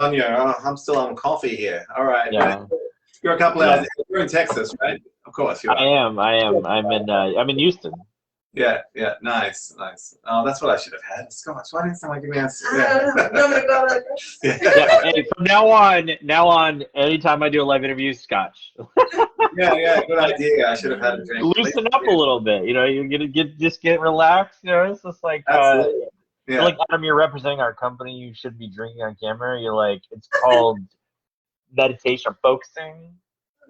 on you. Oh, I'm still on coffee here. All right. Yeah. You're a couple Yeah. hours. You're in Texas, right? Of course you are. I am. I'm in Houston. Yeah, yeah, nice, nice. Oh, that's what I should have had. Scotch. Why didn't someone give me a? Yeah. Hey, from now on, anytime I do a live interview, Scotch. Yeah, good idea. I should have had a drink. Loosen up a little bit. You know, you're gonna get relaxed. You know, it's just like Yeah. like Adam, you're representing our company. You should be drinking on camera. You're like, it's called meditation or focusing.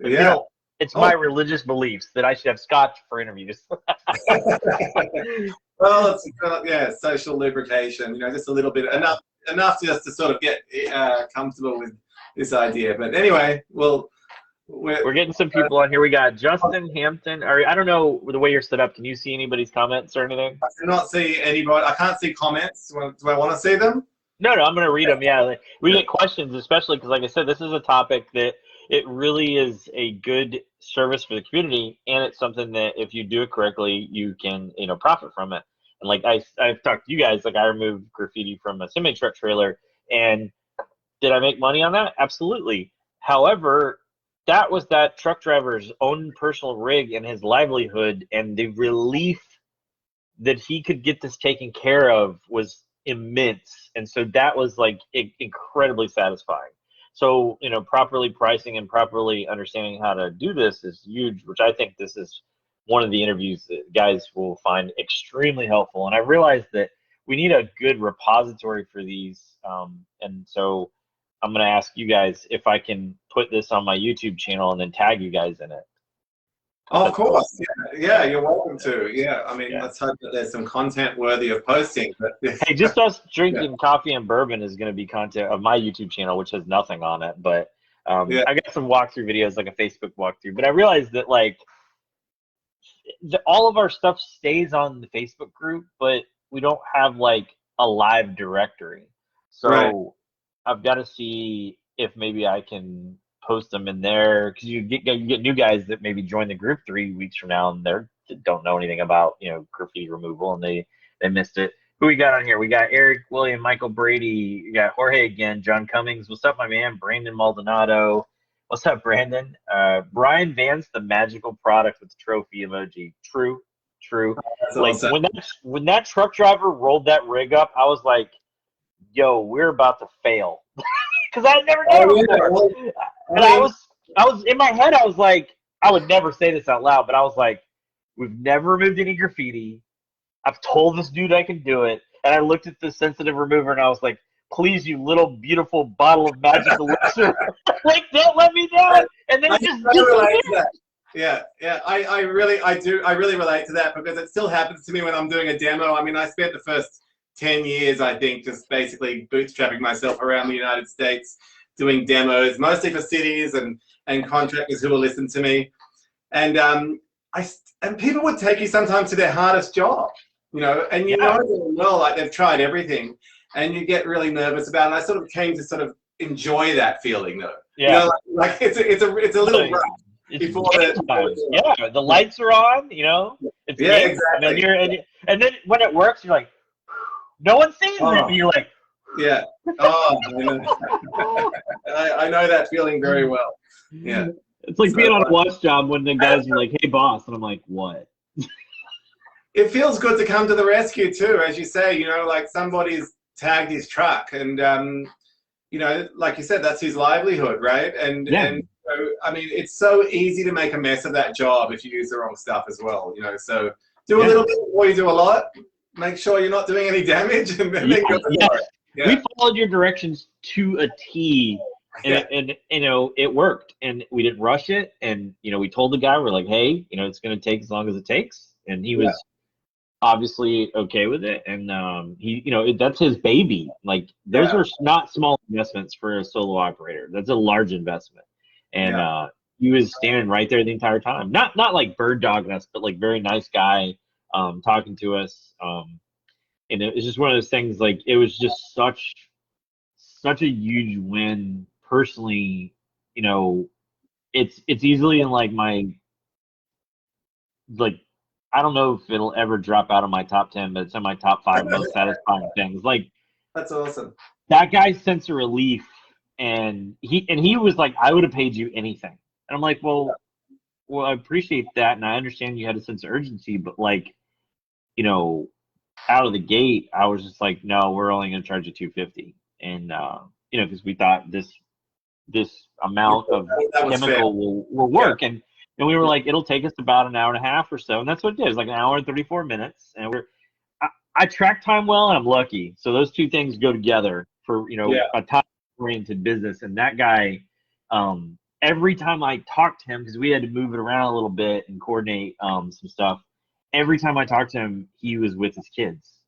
But Yeah. It's my religious beliefs that I should have Scotch for interviews. Well, it's social lubrication. You know, just a little bit, enough just to sort of get comfortable with this idea. But anyway, we're getting some people on here. We got Justin Hampton. Or I don't know the way you're set up. Can you see anybody's comments or anything? I cannot see anybody. I can't see comments. Do I want to see them? No, I'm going to read them. Yeah, we get questions, especially because, like I said, this is a topic that it really is a good service for the community, and it's something that if you do it correctly, you can profit from it. And like I've talked to you guys, like I removed graffiti from a semi truck trailer, and did I make money on that? Absolutely. However, that was that truck driver's own personal rig and his livelihood, and the relief that he could get this taken care of was immense. And so that was like incredibly satisfying. So, properly pricing and properly understanding how to do this is huge, which I think this is one of the interviews that guys will find extremely helpful. And I realized that we need a good repository for these. And so I'm going to ask you guys if I can put this on my YouTube channel and then tag you guys in it. Oh, of course. Yeah, you're welcome to. Yeah, I mean, let's hope that there's some content worthy of posting. But hey, just us drinking coffee and bourbon is going to be content of my YouTube channel, which has nothing on it. But I got some walkthrough videos, like a Facebook walkthrough. But I realized that like all of our stuff stays on the Facebook group, but we don't have like a live directory. So I've got to see if maybe I can post them in there, because you get new guys that maybe join the group 3 weeks from now and they don't know anything about graffiti removal, and they missed it. Who we got on here? We got Eric, William, Michael Brady. We got Jorge again, John Cummings. What's up, my man? Brandon Maldonado. What's up, Brandon? Brian Vance, the magical product with the trophy emoji. True. That's like awesome. when that truck driver rolled that rig up, I was like, yo, we're about to fail. Because I had never done it before. And I was in my head, I was like, I would never say this out loud, but I was like, we've never removed any graffiti. I've told this dude I can do it. And I looked at the sensitive remover and I was like, please, you little beautiful bottle of magic elixir, like, don't let me down. And then it just relate to that. Yeah. I really relate to that, because it still happens to me when I'm doing a demo. I mean, I spent the first 10 years, I think, just basically bootstrapping myself around the United States, doing demos, mostly for cities and contractors who will listen to me. And and people would take you sometimes to their hardest job, and know like they've tried everything, and you get really nervous about it. And I sort of came to sort of enjoy that feeling, though. Yeah. Like it's a little rough before the lights are on, It's exactly. And then when it works, you're like, no one sees it. And you're like, yeah. Oh, I know that feeling very well. Yeah. It's like being on a watch job when the guys are like, hey, boss. And I'm like, what? It feels good to come to the rescue, too, as you say, like somebody's tagged his truck. And, like you said, that's his livelihood, right? And so, I mean, it's so easy to make a mess of that job if you use the wrong stuff as well, So do a little bit before you do a lot. Make sure you're not doing any damage, and then go for it. Yeah. We followed your directions to a T, and it worked, and we didn't rush it, and we told the guy, we're like, hey, it's going to take as long as it takes, and he was obviously okay with it, and he, that's his baby. Like, those are not small investments for a solo operator. That's a large investment, and he was standing right there the entire time, not like bird dogging us, but like very nice guy. Talking to us, and it was just one of those things. Like, it was just such a huge win personally. It's easily in like my, like, I don't know if it'll ever drop out of my top 10, but it's in my top 5 most satisfying things. Like, that's awesome. That guy's sense of relief And he was like, I would have paid you anything. And I'm like, well, I appreciate that, and I understand you had a sense of urgency, but like, you know, out of the gate, I was just like, no, we're only going to charge you $250, and you know, because we thought this amount of That was fair. chemical will work, and we were like, it'll take us about an hour and a half or so, and that's what it did. It's like an hour and 34 minutes, and I track time well, and I'm lucky, so those two things go together for, you know, a time-oriented business. And that guy, every time I talked to him, because we had to move it around a little bit and coordinate some stuff, every time I talked to him, he was with his kids.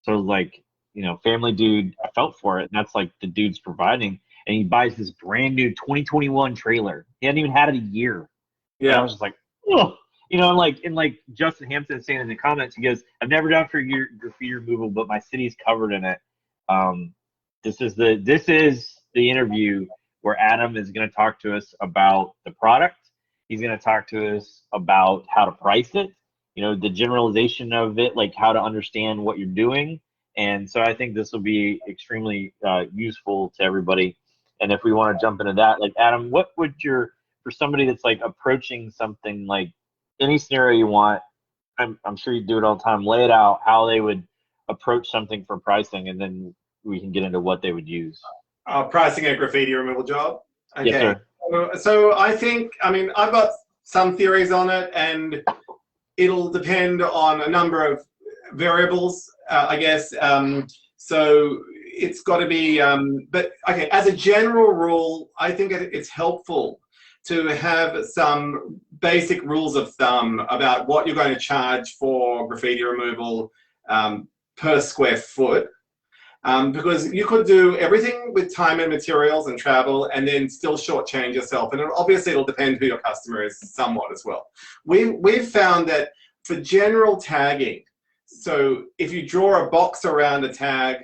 So it was like, you know, family dude, I felt for it. And that's like the dude's providing. And he buys this brand new 2021 trailer. He hadn't even had it a year. Yeah. And I was just like, oh, you know, and like Justin Hampton saying in the comments, he goes, I've never done for your graffiti removal, but my city's covered in it. This is the interview where Adam is going to talk to us about the product. He's going to talk to us about how to price it, you know, the generalization of it, like how to understand what you're doing. And so I think this will be extremely useful to everybody. And if we want to jump into that, like Adam, what would for somebody that's like approaching something, like any scenario you want, I'm sure you do it all the time, lay it out, how they would approach something for pricing, and then we can get into what they would use. Pricing a graffiti removal job. Okay. Yes, sir. So I think, I mean, I've got some theories on it, and it'll depend on a number of variables, I guess. So it's got to be, but okay, as a general rule, I think it's helpful to have some basic rules of thumb about what you're going to charge for graffiti removal per square foot. Because you could do everything with time and materials and travel and then still shortchange yourself. And obviously it'll depend who your customer is somewhat as well. We've found that for general tagging, so if you draw a box around a tag,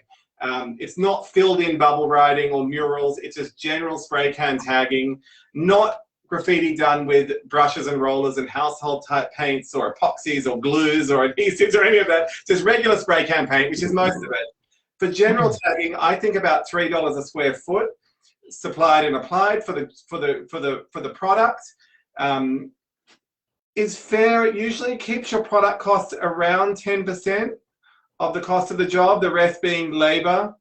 it's not filled in bubble writing or murals, it's just general spray can tagging, not graffiti done with brushes and rollers and household type paints or epoxies or glues or adhesives or any of that, just regular spray can paint, which is most of it. For general tagging, I think about $3 a square foot, supplied and applied for the product, is fair. It usually keeps your product cost around 10% of the cost of the job, the rest being labor.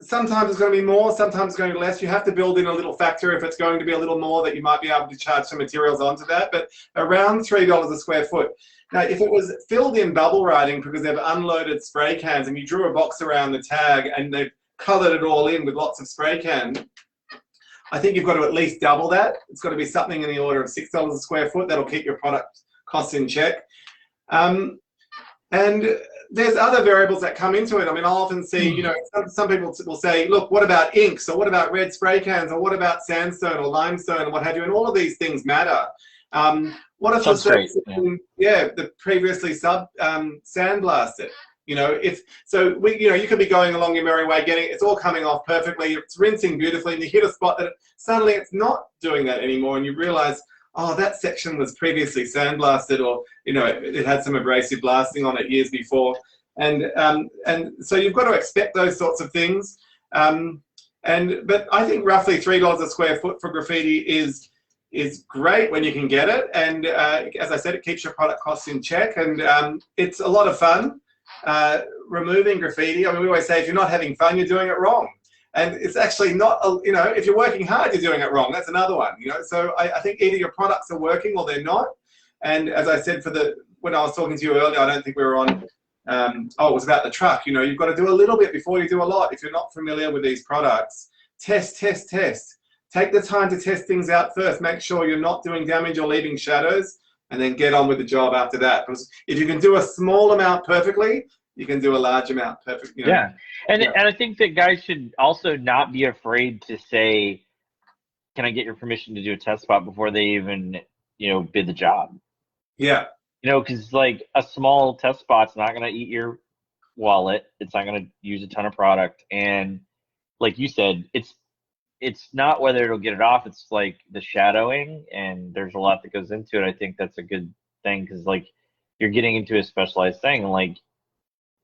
Sometimes it's going to be more, sometimes it's going to be less. You have to build in a little factor if it's going to be a little more, that you might be able to charge some materials onto that, but around $3 a square foot. Now, if it was filled in bubble writing because they've unloaded spray cans and you drew a box around the tag and they've colored it all in with lots of spray can, I think you've got to at least double that. It's got to be something in the order of $6 a square foot. That'll keep your product costs in check. And there's other variables that come into it. I mean, I'll often see, you know, some people will say, look, what about inks, or what about red spray cans, or what about sandstone or limestone, or what have you, and all of these things matter. What if the previously sandblasted? You know, you could be going along your merry way, it's all coming off perfectly, it's rinsing beautifully, and you hit a spot that suddenly it's not doing that anymore, and you realize, oh, that section was previously sandblasted, or, you know, it had some abrasive blasting on it years before. And so you've got to expect those sorts of things. But I think roughly $3 a square foot for graffiti is great when you can get it. And as I said, it keeps your product costs in check. And it's a lot of fun removing graffiti. I mean, we always say, if you're not having fun, you're doing it wrong. And it's actually not, you know, if you're working hard, you're doing it wrong. That's another one, you know. So I think either your products are working or they're not. And as I said, when I was talking to you earlier, I don't think we were on, it was about the truck. You know, you've got to do a little bit before you do a lot. If you're not familiar with these products, test. Take the time to test things out first. Make sure you're not doing damage or leaving shadows, and then get on with the job after that. Because if you can do a small amount perfectly, you can do a large amount perfectly. You know? Yeah. And I think that guys should also not be afraid to say, can I get your permission to do a test spot before they even, you know, bid the job? Yeah. You know, because like a small test spot's not going to eat your wallet. It's not going to use a ton of product. And like you said, it's not whether it'll get it off. It's like the shadowing, and there's a lot that goes into it. I think that's a good thing, because like you're getting into a specialized thing. And like,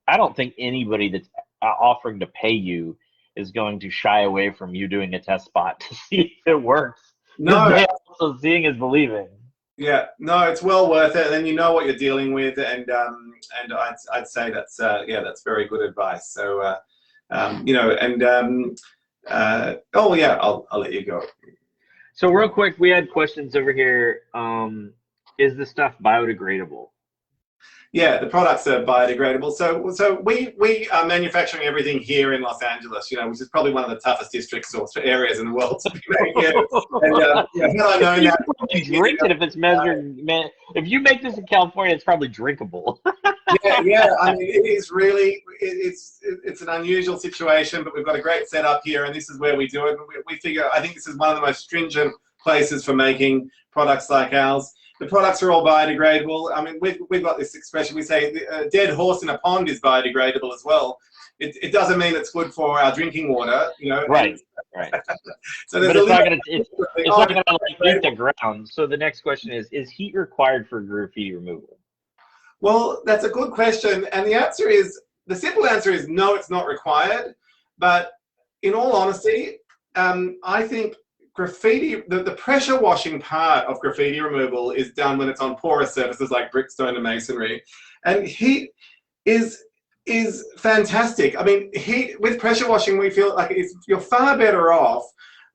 I don't think anybody that's offering to pay you is going to shy away from you doing a test spot to see if it works. No. Also, seeing is believing. Yeah, no, it's well worth it, and you know what you're dealing with, and I'd say that's that's very good advice. So you know, and oh yeah, I'll let you go. So real quick, we had questions over here. Is the stuff biodegradable? Yeah, the products are biodegradable. So we are manufacturing everything here in Los Angeles, you know, which is probably one of the toughest districts or areas in the world to be making it. And had I known that, drink it if it's measured. Man, if you make this in California, it's probably drinkable. yeah. I mean, it is really it's an unusual situation, but we've got a great setup here, and this is where we do it. We figure I think this is one of the most stringent places for making products like ours. The products are all biodegradable. I mean, we've got this expression, we say a dead horse in a pond is biodegradable as well. It doesn't mean it's good for our drinking water, you know. Right. So there's but it's not going to heat the ground. So the next question is heat required for graffiti removal? Well, that's a good question. And the simple answer is no, it's not required. But in all honesty, I think graffiti, the pressure washing part of graffiti removal is done when it's on porous surfaces like brick, stone, and masonry. And heat is fantastic. I mean, heat with pressure washing, we feel like you're far better off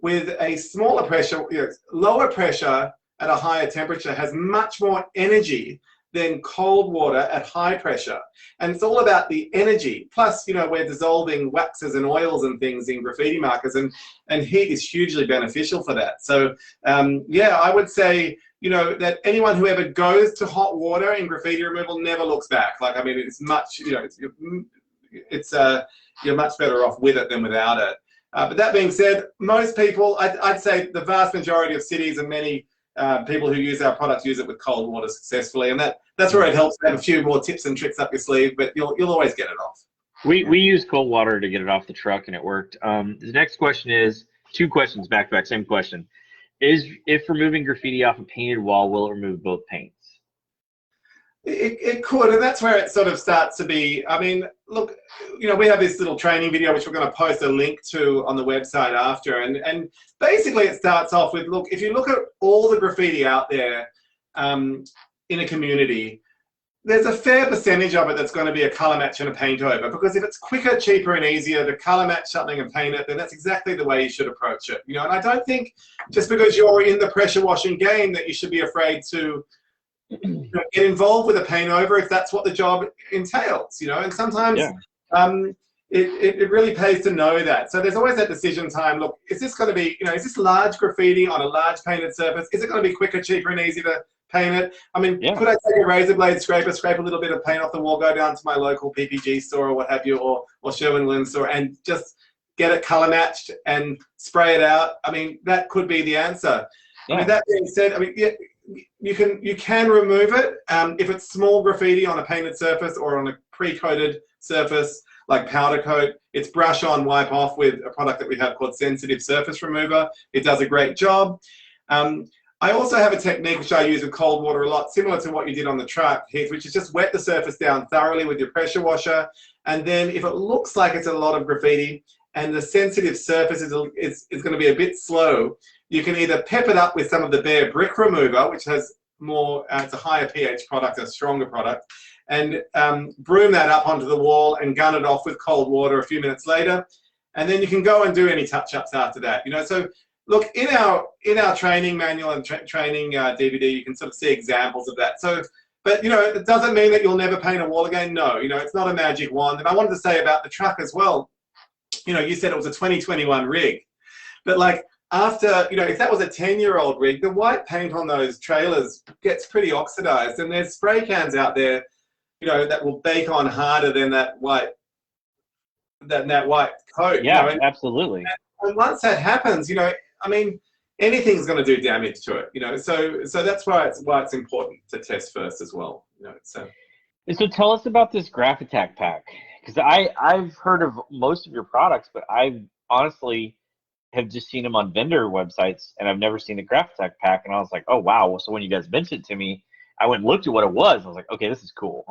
with a smaller pressure. You know, lower pressure at a higher temperature has much more energy than cold water at high pressure. And it's all about the energy. Plus, you know, we're dissolving waxes and oils and things in graffiti markers, and heat is hugely beneficial for that. So, yeah, I would say, you know, that anyone who ever goes to hot water in graffiti removal never looks back. Like, I mean, it's much, you know, you're much better off with it than without it. But that being said, most people, I'd say the vast majority of cities and many people who use our products use it with cold water successfully, and that's where it helps to have a few more tips and tricks up your sleeve, but you'll always get it off. We use cold water to get it off the truck, and it worked. The next question is two questions back to back, same question. If removing graffiti off a painted wall, will it remove both paints? It could, and that's where it sort of starts to be. I mean, look, you know, we have this little training video which we're going to post a link to on the website after, and basically it starts off with, look, if you look at all the graffiti out there in a community, there's a fair percentage of it that's going to be a color match and a paint over, because if it's quicker, cheaper, and easier to color match something and paint it, then that's exactly the way you should approach it. You know, and I don't think just because you're in the pressure washing game that you should be afraid to get involved with a paint over if that's what the job entails, you know. And sometimes it really pays to know that. So there's always that decision time. Look, is this going to be, you know, is this large graffiti on a large painted surface? Is it going to be quicker, cheaper, and easy to paint it? I mean, could I take a razor blade scraper, scrape a little bit of paint off the wall, go down to my local PPG store or what have you, or Sherwin-Williams store, and just get it color matched and spray it out? I mean, that could be the answer. I mean, that being said, I mean, you can remove it if it's small graffiti on a painted surface or on a pre-coated surface like powder coat. It's brush on, wipe off with a product that we have called Sensitive Surface Remover. It does a great job. I also have a technique which I use with cold water a lot, similar to what you did on the truck, Heath, which is just wet the surface down thoroughly with your pressure washer, and then if it looks like it's a lot of graffiti and the sensitive surface is going to be a bit slow, you can either pep it up with some of the Bare Brick Remover, which has more, it's a higher pH product, a stronger product, and broom that up onto the wall and gun it off with cold water a few minutes later. And then you can go and do any touch-ups after that. You know, so look, in our training manual and training DVD, you can sort of see examples of that. So, but you know, it doesn't mean that you'll never paint a wall again. No, you know, it's not a magic wand. And I wanted to say about the truck as well, you know, you said it was a 2021 rig, but like, after, you know, if that was a 10-year-old rig, the white paint on those trailers gets pretty oxidized, and there's spray cans out there, you know, that will bake on harder than that white coat. Yeah, you know? absolutely. And once that happens, you know, I mean, anything's going to do damage to it, you know. So that's why it's important to test first as well, you know. So tell us about this Graphitech pack, because I've heard of most of your products, but I honestly have just seen them on vendor websites, and I've never seen the Graphitech pack. And I was like, oh wow! So when you guys mentioned it to me, I went and looked at what it was. I was like, okay, this is cool.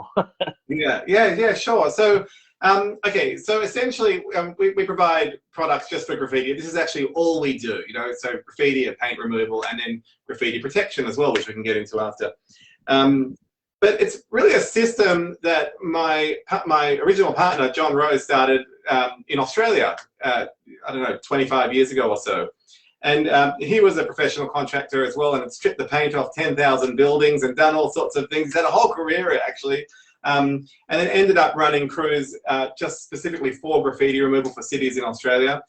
yeah, sure. So Okay, so essentially we provide products just for graffiti. This is actually all we do, you know, so graffiti and paint removal and then graffiti protection as well, which we can get into after. But it's really a system that my original partner, John Rose, started in Australia, I don't know, 25 years ago or so. And he was a professional contractor as well and had stripped the paint off 10,000 buildings and done all sorts of things. He's had a whole career, actually. And then ended up running crews just specifically for graffiti removal for cities in Australia.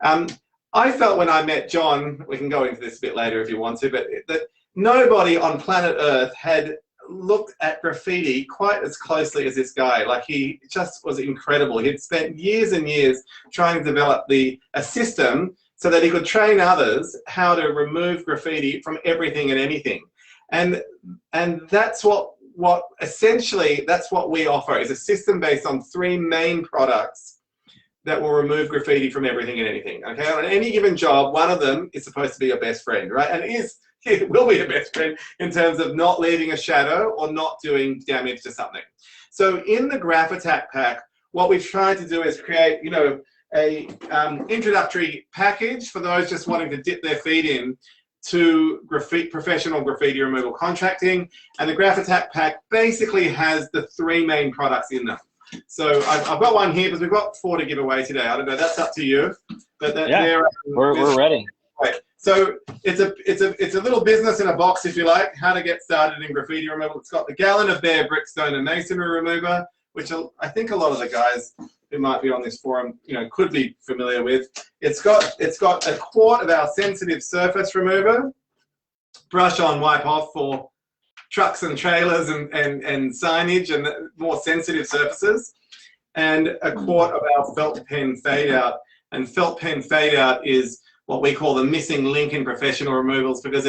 I felt when I met John, we can go into this a bit later if you want to, but that nobody on planet Earth had looked at graffiti quite as closely as this guy. Like, he just was incredible. He'd spent years and years trying to develop a system so that he could train others how to remove graffiti from everything and anything. And that's what essentially that's what we offer, is a system based on 3 main products that will remove graffiti from everything and anything. Okay, on any given job, one of them is supposed to be your best friend, right? And it will be your best friend in terms of not leaving a shadow or not doing damage to something. So in the Graph Attack pack, what we've tried to do is create, you know, a introductory package for those just wanting to dip their feet in to professional graffiti removal contracting. And the Graph Attack pack basically has the 3 main products in them. So I've got one here because we've got 4 to give away today. I don't know, that's up to you. But yeah, we're ready. Right. So it's a little business in a box, if you like, how to get started in graffiti removal. It's got the gallon of bare brickstone and masonry remover, which I think a lot of the guys who might be on this forum, you know, could be familiar with. It's got a quart of our sensitive surface remover, brush on, wipe off for trucks and trailers and signage and more sensitive surfaces, and a quart of our felt pen fade out. And felt pen fade out is what we call the missing link in professional removals, because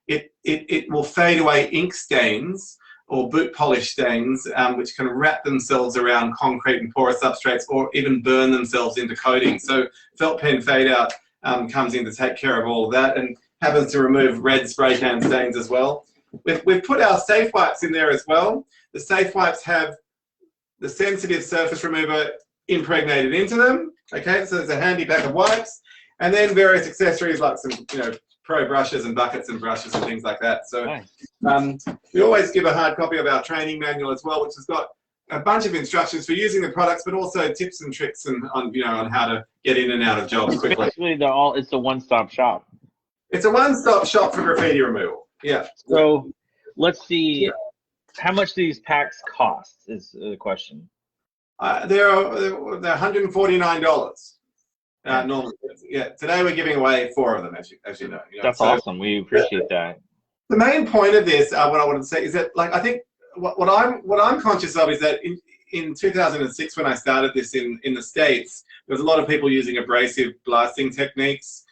it will fade away ink stains or boot polish stains, which can wrap themselves around concrete and porous substrates or even burn themselves into coating. So felt pen fade out comes in to take care of all of that and happens to remove red spray can stains as well. We've put our safe wipes in there as well. The safe wipes have the sensitive surface remover impregnated into them. Okay, so there's a handy pack of wipes, and then various accessories like some, you know, pro brushes and buckets and brushes and things like that. So nice. We always give a hard copy of our training manual as well, which has got a bunch of instructions for using the products, but also tips and tricks on how to get in and out of jobs quickly. Basically, it's a one-stop shop. It's a one-stop shop for graffiti removal. Yeah. So let's see, how much these packs cost is the question. They're $149. Normally, yeah. Today we're giving away 4 of them, as you know. That's awesome. We appreciate that. The main point of this, what I wanted to say, is that, like, I think what I'm conscious of is that in 2006, when I started this in the States, there was a lot of people using abrasive blasting techniques,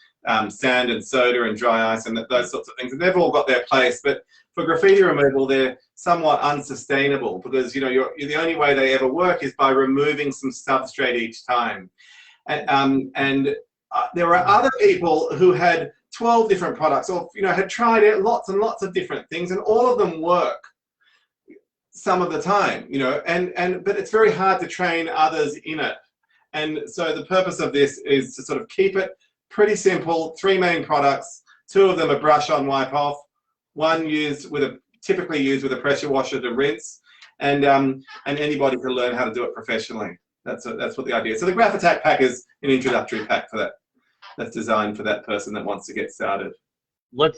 sand and soda and dry ice and those sorts of things, and they've all got their place. But for graffiti removal, they're somewhat unsustainable, because, you know, the only way they ever work is by removing some substrate each time. And there were other people who had 12 different products, or, you know, had tried it, lots and lots of different things, and all of them work some of the time, you know, but it's very hard to train others in it. And so the purpose of this is to sort of keep it pretty simple. 3 main products, 2 of them are brush on, wipe off, 1 typically used with a pressure washer to rinse, and anybody can learn how to do it professionally. That's what the idea is. So the Graph Attack pack is an introductory pack for that. That's designed for that person that wants to get started. Let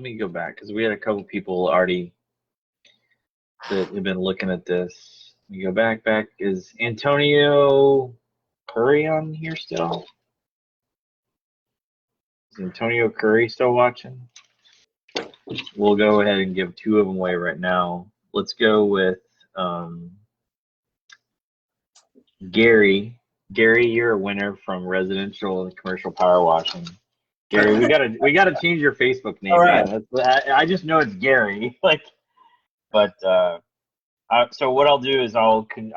me go back, because we had a couple people already that have been looking at this. Let me go back. Is Antonio Curry on here still? Is Antonio Curry still watching? We'll go ahead and give 2 of them away right now. Let's go with Gary. Gary, you're a winner from residential and commercial power washing. Gary, we gotta change your Facebook name, right, man. I just know it's Gary. So what I'll do is I'll get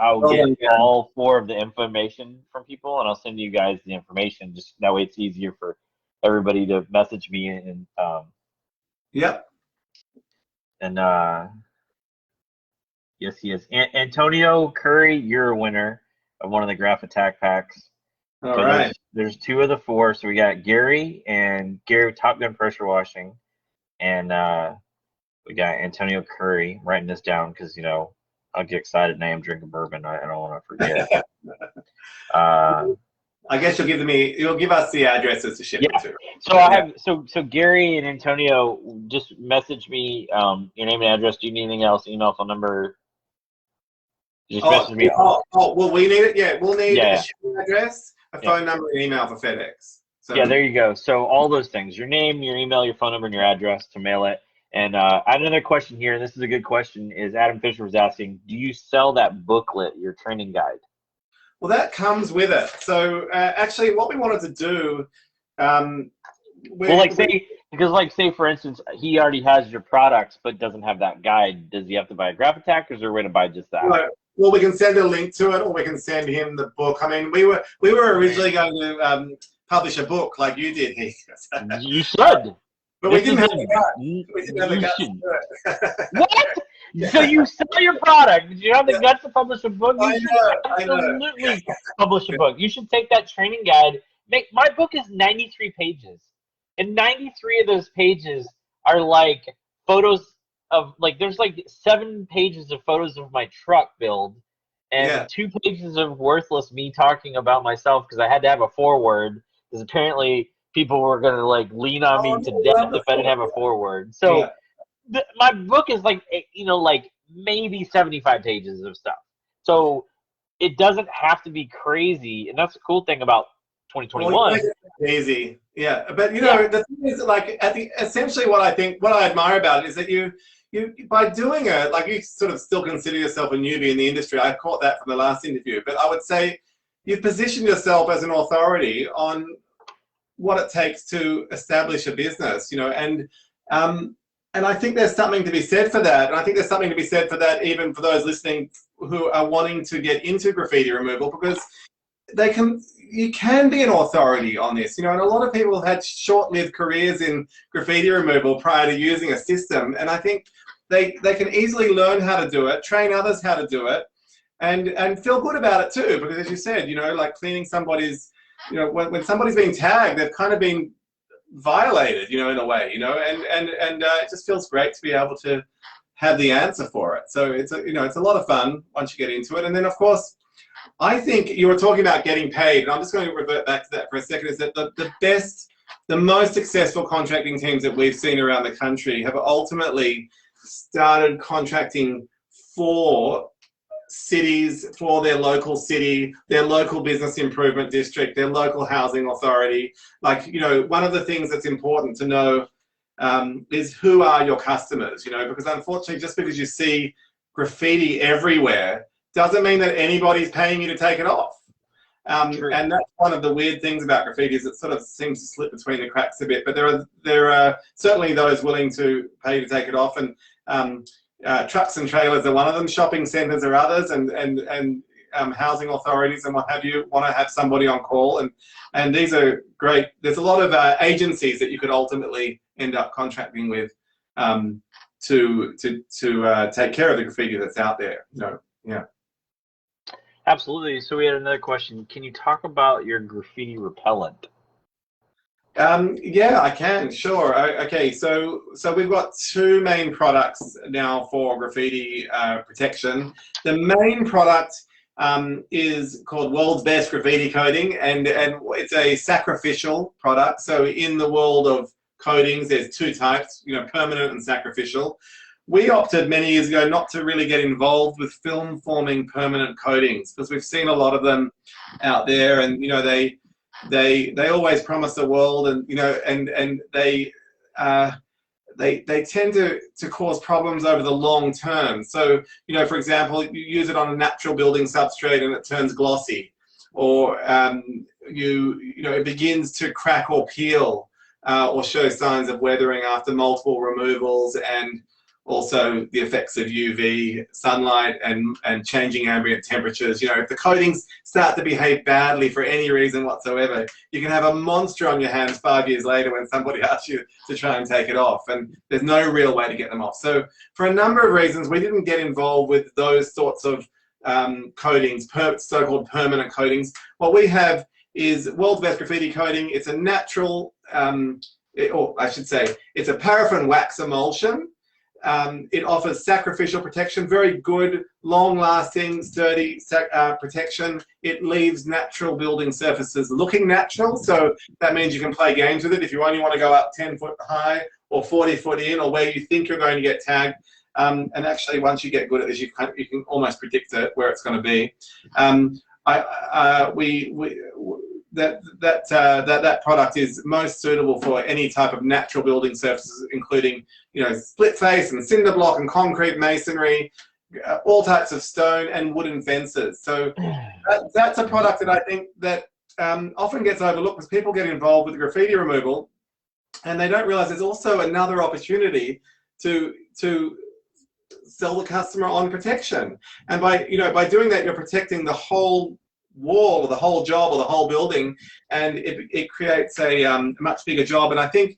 all 4 of the information from people, and I'll send you guys the information. Just that way, it's easier for everybody to message me and yep. And Yes, he is. Antonio Curry, you're a winner of one of the Graph Attack packs. All So right. there's 2 of the 4. So we got Gary with Top Gun Pressure Washing, and we got Antonio Curry. I'm writing this down because I'll get excited and I am drinking bourbon. I don't want to forget. I guess you'll give us the addresses to ship it to. So I have so Gary and Antonio, just message me your name and address. Do you need anything else? Email, phone number. Just message me. Well, we need it. Yeah, we'll need a shipping address, a phone number, and email for FedEx. So. Yeah, there you go. So all those things: your name, your email, your phone number, and your address to mail it. And I had another question here, and this is a good question. Is Adam Fisher was asking, do you sell that booklet, your training guide? Well, that comes with it. So actually, what we wanted to do, say for instance, he already has your products but doesn't have that guide. Does he have to buy a Graph Attack, or is there a way to buy just that? Well, we can send a link to it, or we can send him the book. I mean, we were originally going to publish a book like you did, Heath. You should. But we didn't have the guts. We didn't have the guts to do it. What? So you sell your product, but you don't have the guts to publish a book? You should absolutely publish a book. You should take that training guide. My book is 93 pages. And 93 of those pages are like photos of, there's 7 pages of photos of my truck build and 2 pages of worthless me talking about myself because I had to have a foreword because apparently people were going to lean on me to death if I didn't have a foreword. So my book is maybe 75 pages of stuff. So it doesn't have to be crazy. And that's the cool thing about 2021. Easy. Yeah. But the thing is, essentially what I admire about it is that you by doing it, you sort of still consider yourself a newbie in the industry. I caught that from the last interview, but I would say you've positioned yourself as an authority on what it takes to establish a business, and I think there's something to be said for that. And I think there's something to be said for that even for those listening who are wanting to get into graffiti removal, because you can be an authority on this, and a lot of people have had short-lived careers in graffiti removal prior to using a system. And I think they can easily learn how to do it, train others how to do it, and feel good about it too. Because as you said, cleaning somebody's, when somebody's being tagged, they've kind of been violated, in a way, and it just feels great to be able to have the answer for it. So it's a lot of fun once you get into it. And then of course, I think you were talking about getting paid, and I'm just going to revert back to that for a second, is that the most successful contracting teams that we've seen around the country have ultimately started contracting for cities, for their local city, their local business improvement district, their local housing authority. One of the things that's important to know is who are your customers, because unfortunately, just because you see graffiti everywhere doesn't mean that anybody's paying you to take it off. And that's one of the weird things about graffiti, is it sort of seems to slip between the cracks a bit, but there are certainly those willing to pay you to take it off. And trucks and trailers are one of them, shopping centers are others, and housing authorities and what have you want to have somebody on call. And these are great. There's a lot of agencies that you could ultimately end up contracting with to take care of the graffiti that's out there. Yeah. Absolutely. So we had another question. Can you talk about your graffiti repellent? Yeah, I can. Sure. Okay. So we've got 2 main products now for graffiti protection. The main product is called World's Best Graffiti Coating, and it's a sacrificial product. So in the world of coatings, there's 2 types, permanent and sacrificial. We opted many years ago not to really get involved with film forming permanent coatings, because we've seen a lot of them out there, and they always promise the world, and and they tend to cause problems over the long term. So for example, you use it on a natural building substrate and it turns glossy, or it begins to crack or peel or show signs of weathering after multiple removals. And also the effects of UV sunlight and changing ambient temperatures. You know, if the coatings start to behave badly for any reason whatsoever, you can have a monster on your hands 5 years later when somebody asks you to try and take it off, and there's no real way to get them off. So for a number of reasons, we didn't get involved with those sorts of coatings, so-called permanent coatings. What we have is World's Best Graffiti Coating. It's a natural, or I should say, it's a paraffin wax emulsion. It offers sacrificial protection, very good, long-lasting, sturdy protection. It leaves natural building surfaces looking natural, so that means you can play games with it if you only want to go up 10 foot high or 40 foot in, or where you think you're going to get tagged. And actually, once you get good at this, you can almost predict where it's going to be. That product is most suitable for any type of natural building surfaces, including, you know, split face and cinder block and concrete masonry, all types of stone and wooden fences. So that's a product that I think that often gets overlooked because people get involved with graffiti removal and they don't realize there's also another opportunity to sell the customer on protection. And by doing that, you're protecting the whole wall or the whole job or the whole building, and it creates a much bigger job. And I think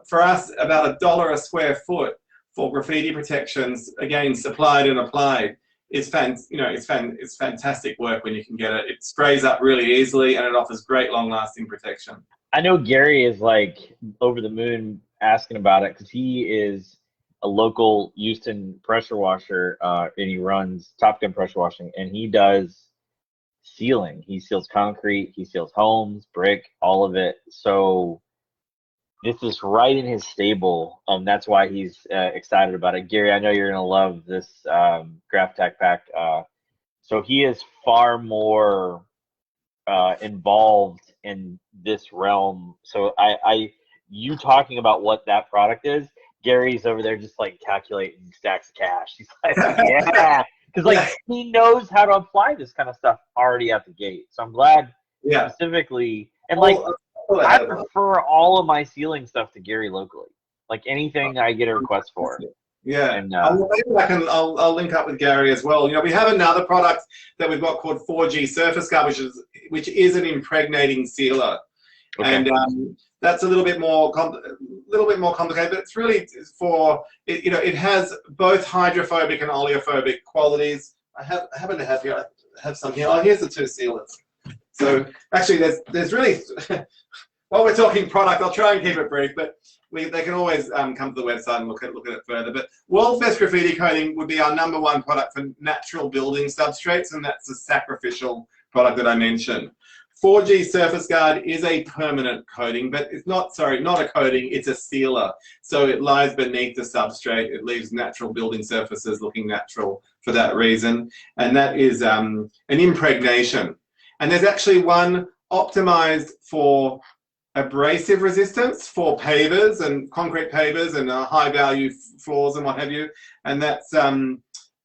for us, about $1 a square foot for graffiti protections, again supplied and applied, it's fantastic work when you can get it. It sprays up really easily and it offers great long-lasting protection. I know Gary is like over the moon asking about it because he is a local Houston pressure washer, and he runs Top Gun pressure washing, and he does sealing. He seals concrete, he seals homes, brick, all of it. So this is right in his stable. That's why he's excited about it. Gary, I know you're gonna love this GraphTac pack. So he is far more involved in this realm. So you talking about what that product is, Gary's over there just like calculating stacks of cash. He's like, yeah. Because like he knows how to apply this kind of stuff already at the gate. So I'm glad specifically, and like I prefer all of my sealing stuff to Gary locally. Like anything I get a request for. Yeah, and I'll link up with Gary as well. You know, we have another product that we've got called 4G Surface Guard, which is an impregnating sealer, and that's a little bit more complicated. But it's really for it. You know, it has both hydrophobic and oleophobic qualities. I happen to have here. I have some here. Oh, here's the two sealers. So actually, there's really while we're talking product, I'll try and keep it brief, but they can always come to the website and look at it further. But World's Best Graffiti Coating would be our #1 product for natural building substrates, and that's the sacrificial product that I mentioned. 4G Surface Guard is a permanent coating, but it's not a coating, it's a sealer. So it lies beneath the substrate. It leaves natural building surfaces looking natural for that reason. And that is an impregnation. And there's actually one optimized for abrasive resistance for pavers and concrete pavers and high value floors and what have you. And that's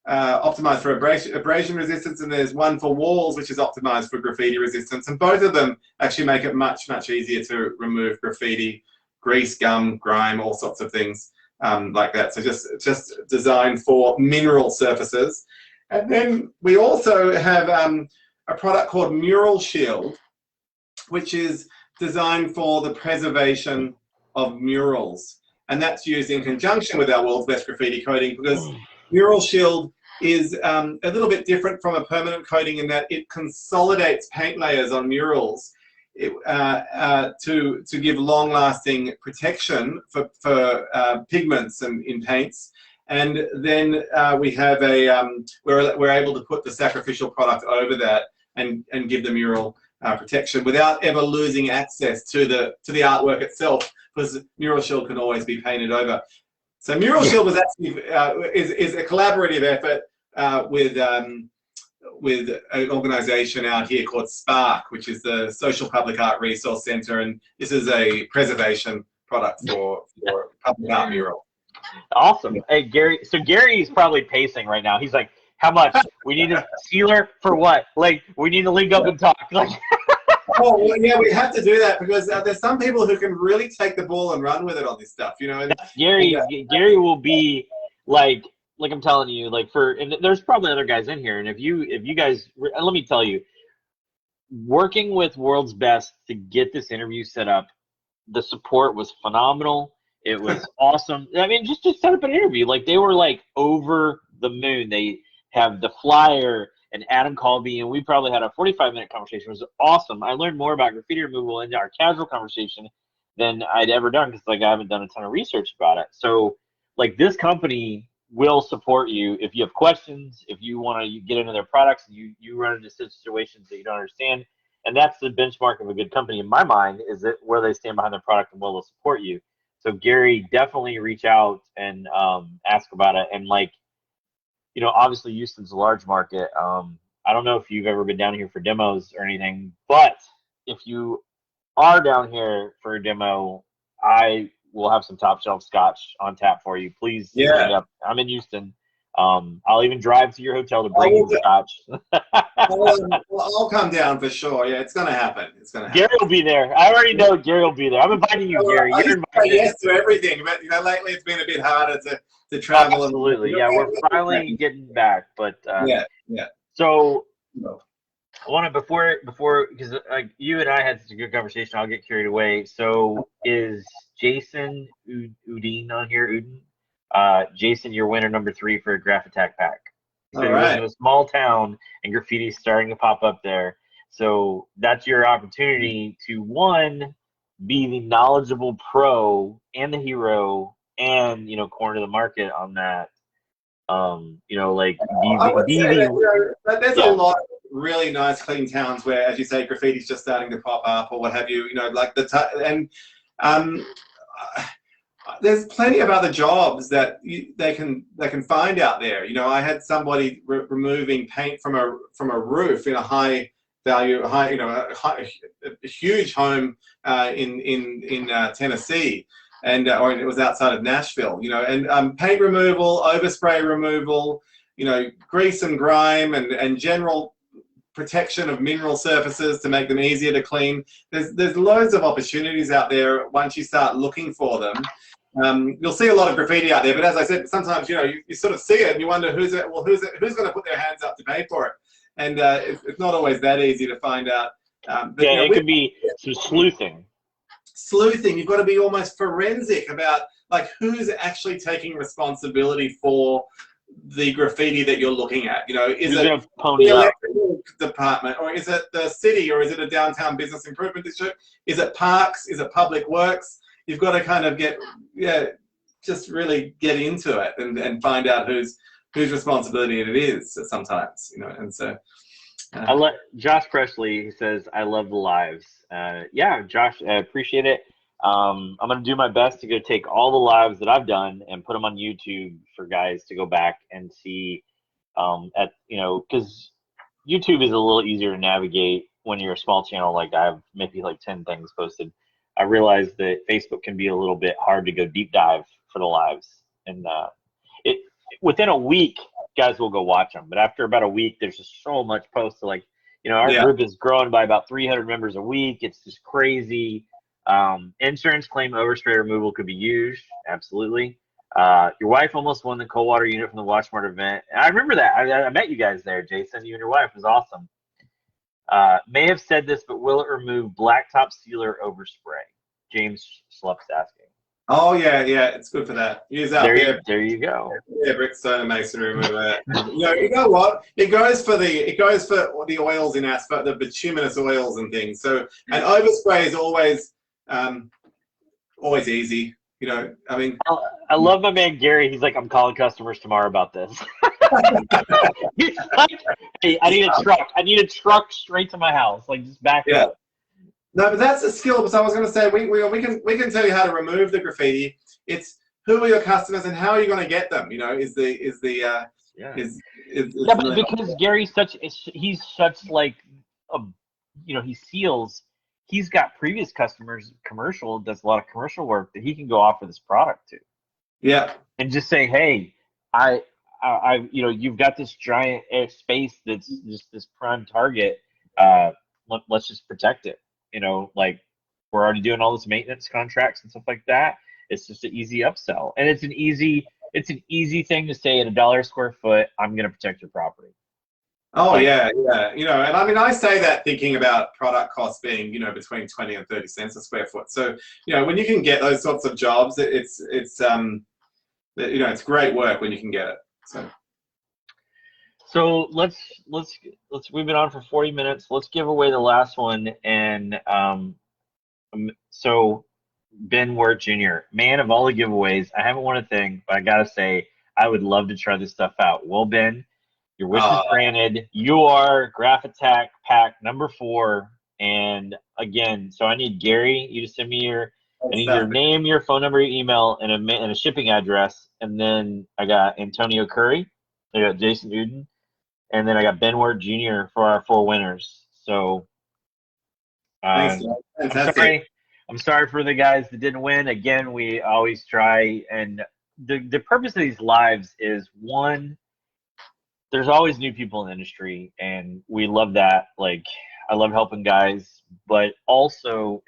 optimized for abrasion resistance, and there's one for walls which is optimized for graffiti resistance, and both of them actually make it much easier to remove graffiti, grease, gum, grime, all sorts of things like that. So just designed for mineral surfaces. And then we also have a product called Mural Shield, which is designed for the preservation of murals, and that's used in conjunction with our World's Best Graffiti Coating, because Mural Shield is a little bit different from a permanent coating in that it consolidates paint layers on murals to give long-lasting protection for pigments in paints. And then we have we're able to put the sacrificial product over that and give the mural protection without ever losing access to the artwork itself, because Mural Shield can always be painted over. So Mural Shield was actually is a collaborative effort with an organisation out here called Spark, which is the Social Public Art Resource Centre, and this is a preservation product for public art mural. Awesome. Hey Gary, so Gary's probably pacing right now. He's like, how much? We need a sealer for what? Like, we need to link up and talk. Like. Oh, well, yeah, we have to do that because there's some people who can really take the ball and run with it on this stuff, you know. And Gary will be like I'm telling you, and there's probably other guys in here, and if you guys, let me tell you, working with World's Best to get this interview set up, the support was phenomenal. It was awesome. I mean, just to set up an interview, like they were like over the moon. They have the flyer, and Adam called me, and we probably had a 45-minute conversation. It was awesome. I learned more about graffiti removal in our casual conversation than I'd ever done because like I haven't done a ton of research about it. So like this company will support you if you have questions, if you want to get into their products, and you run into situations that you don't understand. And that's the benchmark of a good company in my mind, is that where they stand behind their product and will support you. So Gary, definitely reach out and ask about it. And like, obviously Houston's a large market. I don't know if you've ever been down here for demos or anything, but if you are down here for a demo, I will have some top shelf scotch on tap for you. Please hit me up. I'm in Houston. I'll even drive to your hotel to bring you the scotch. I'll come down for sure. Yeah, it's gonna happen. It's gonna happen. Gary will be there. I already know Gary will be there. I'm inviting you, Gary. You're invited. Yes to everything, but lately it's been a bit harder to travel. Absolutely, yeah. We're finally getting back, but yeah. So I want to before because you and I had such a good conversation. I'll get carried away. So is Jason Udine on here? Udine? Jason, you're winner number 3 for a Graph Attack pack. So he lives in a small town, and graffiti's starting to pop up there. So that's your opportunity to, one, be the knowledgeable pro and the hero, and corner the market on that. There's a lot of really nice, clean towns where, as you say, graffiti's just starting to pop up or what have you. There's plenty of other jobs that they can find out there. I had somebody removing paint from a roof in a a huge home in Tennessee, and or it was outside of Nashville. And paint removal, overspray removal, grease and grime, and general protection of mineral surfaces to make them easier to clean. There's loads of opportunities out there once you start looking for them. You'll see a lot of graffiti out there, but as I said, sometimes you sort of see it and you wonder who's going to put their hands up to pay for it, and it's not always that easy to find out. It could be some sleuthing. You've got to be almost forensic about like who's actually taking responsibility for the graffiti that you're looking at. Is it the electrical department, or is it the city, or is it a downtown business improvement district? Is it parks? Is it public works? You've got to kind of just really get into it and find out whose responsibility it is sometimes, and so. Josh Presley, he says, I love the lives. Yeah, Josh, I appreciate it. I'm going to do my best to go take all the lives that I've done and put them on YouTube for guys to go back and see because YouTube is a little easier to navigate when you're a small channel. Like I have maybe like 10 things posted. I realize that Facebook can be a little bit hard to go deep dive for the lives, and within a week, guys will go watch them. But after about a week, there's just so much post. So our group is growing by about 300 members a week. It's just crazy. Insurance claim overspray removal could be used. Absolutely. Your wife almost won the cold water unit from the WatchMart event. And I remember that. I met you guys there, Jason. You and your wife. It was awesome. May have said this, but will it remove Blacktop Sealer overspray? James Schlupp's asking. Oh yeah, it's good for that. Use out there you go. Yeah, brickstone and masonry remover. You know what? It goes for the oils in asphalt, the bituminous oils and things. So an overspray is always easy. I mean, I love my man Gary. He's like, I'm calling customers tomorrow about this. He's like, hey, I need a truck. I need a truck straight to my house. Like, just back up. No, but that's a skill. So I was going to say, we can tell you how to remove the graffiti. It's who are your customers and how are you going to get them? Because Gary's he's such like he seals. He's got previous customers, does a lot of commercial work that he can go offer this product to. Yeah. And just say, hey, I you've got this giant space that's just this prime target. Let's just protect it. We're already doing all this maintenance contracts and stuff like that. It's just an easy upsell, and it's an easy it's an easy thing to say at $1 a square foot, I'm going to protect your property. Oh, Like, yeah, yeah. And I mean, I say that thinking about product costs being, between 20 and 30 cents a square foot. So, when you can get those sorts of jobs, it's great work when you can get it. So let's we've been on for 40 minutes. Let's give away the last one. And so Ben Wirt Jr., man of all the giveaways, I haven't won a thing, but I gotta say I would love to try this stuff out. Well, Ben, your wish is granted. You are Graph Attack pack number 4. And again, so I need Gary, you to send me your name, your phone number, your email, and a shipping address. And then I got Antonio Curry, I got Jason Uden, and then I got Ben Wirt Jr. for our 4 winners. So Thanks, I'm sorry for the guys that didn't win. Again, we always try, and the purpose of these lives is, one, there's always new people in the industry, and we love that. Like, I love helping guys, but also,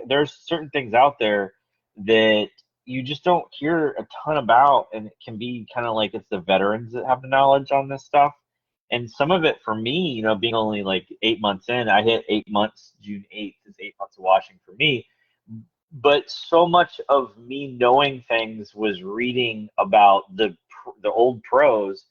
there's certain things out there that you just don't hear a ton about, and it can be kind of like it's the veterans that have the knowledge on this stuff. And some of it for me, being only like 8 months in, I hit 8 months, June 8th is 8 months of washing for me. But so much of me knowing things was reading about the old pros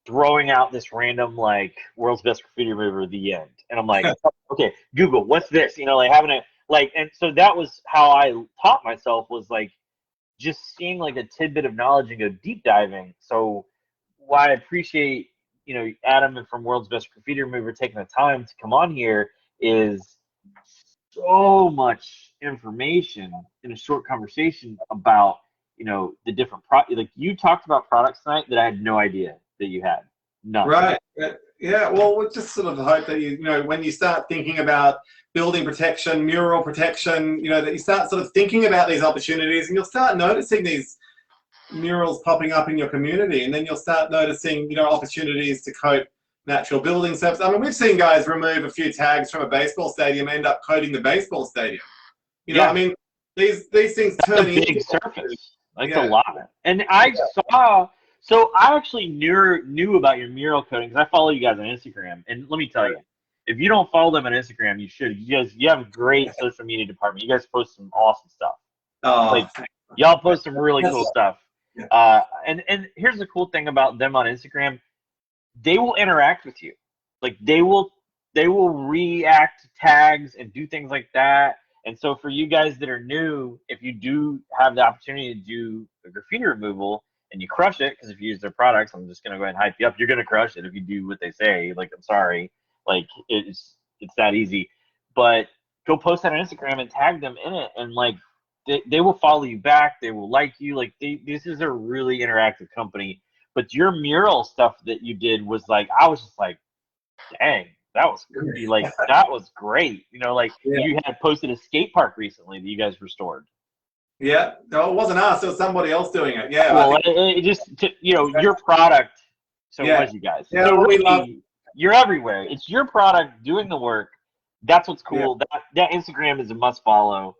throwing out this random, like, World's Best Graffiti Remover, the end. And I'm like, okay, Google, what's this? Having it, like, and so that was how I taught myself, was like just seeing like a tidbit of knowledge and go deep diving. So why I appreciate, Adam from World's Best Graffiti Remover taking the time to come on here is so much information in a short conversation about, the different like you talked about products tonight that I had no idea that you had. None. Right. Yeah. Well, we just sort of hope that when you start thinking about building protection, mural protection, that you start sort of thinking about these opportunities, and you'll start noticing these murals popping up in your community, and then you'll start noticing, opportunities to coat natural building surface. I mean, we've seen guys remove a few tags from a baseball stadium, end up coating the baseball stadium. I mean, these things turn into big surface. Like, a lot. And I saw. So I actually knew about your mural coating because I follow you guys on Instagram. And let me tell you, if you don't follow them on Instagram, you should. You have a great social media department. You guys post some awesome stuff. Oh, y'all post some really cool stuff. Yeah. And here's the cool thing about them on Instagram: they will interact with you. Like, they will react to tags and do things like that. And so for you guys that are new, if you do have the opportunity to do a graffiti removal and you crush it, because if you use their products, I'm just gonna go ahead and hype you up. You're gonna crush it if you do what they say. Like, I'm sorry, like, it's that easy. But go post that on Instagram and tag them in it, and like they will follow you back. They will like you. Like, this is a really interactive company. But your mural stuff that you did was like, I was just like, dang, that was like, that was great. You had posted a skate park recently that you guys restored. Yeah, no, it wasn't us. It was somebody else doing it. Yeah. Well, it just, your product. So it was you guys. Yeah, so we really, love. You're everywhere. It's your product doing the work. That's what's cool. Yeah. That Instagram is a must follow.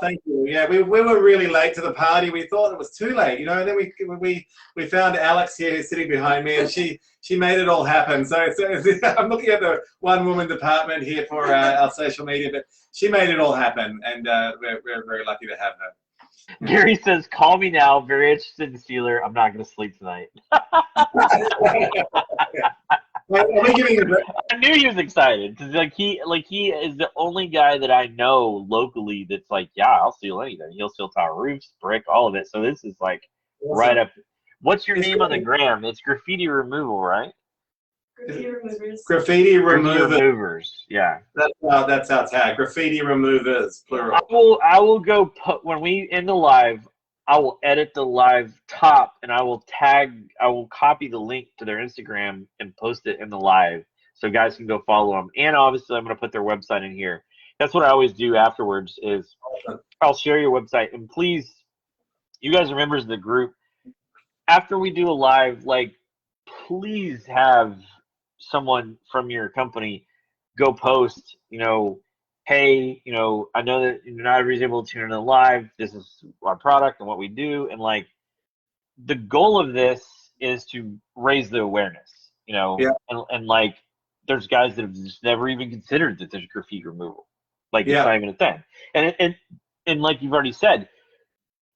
Thank you. Yeah, we were really late to the party. We thought it was too late, and then we found Alex here sitting behind me, and she made it all happen. So I'm looking at the one-woman department here for our social media, but she made it all happen, and we're very lucky to have her. Gary says, "Call me now. Very interested in Sealer. I'm not going to sleep tonight." I knew he was excited because he is the only guy that I know locally that's like, yeah, I'll seal anything. He'll seal tile roofs, brick, all of it. So this is like right up. What's your name on the gram? It's Graffiti Removal, right? Graffiti Removers. Graffiti Removers. Yeah. That's our tag. Graffiti Removers, plural. I will go put, when we end the live, I will edit the live top, and I will copy the link to their Instagram and post it in the live so guys can go follow them. And obviously I'm going to put their website in here. That's what I always do afterwards is I'll share your website. And please, you guys are members of the group. After we do a live, please have someone from your company go post, hey, I know that not everybody's able to tune in live. This is our product and what we do. And the goal of this is to raise the awareness, you know, Yeah. and like there's guys that have just never even considered that there's graffiti removal. Like Yeah. it's not even a thing. And like you've already said,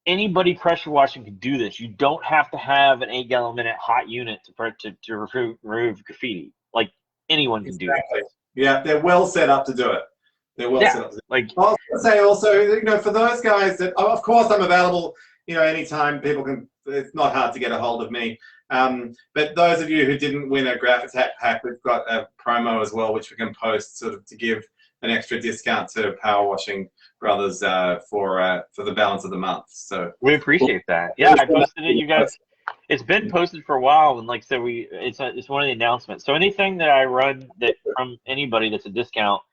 anybody pressure washing can do this. You don't have to have an 8 gallon minute hot unit to remove graffiti. Like anyone can do it. Yeah, they're well set up to do it. They're well set up to do it. Like I'll say also, you know, for those guys that, of course, I'm available, you know, anytime people can. It's not hard to get a hold of me. But those of you who didn't win a Graph Attack pack, we've got a promo as well, which we can post sort of to give an extra discount to Power Washing Brothers for the balance of the month. So we appreciate that. Yeah, I posted it. You guys, it's been posted for a while, and like I said, it's one of the announcements. So anything that I run that from anybody that's a discount,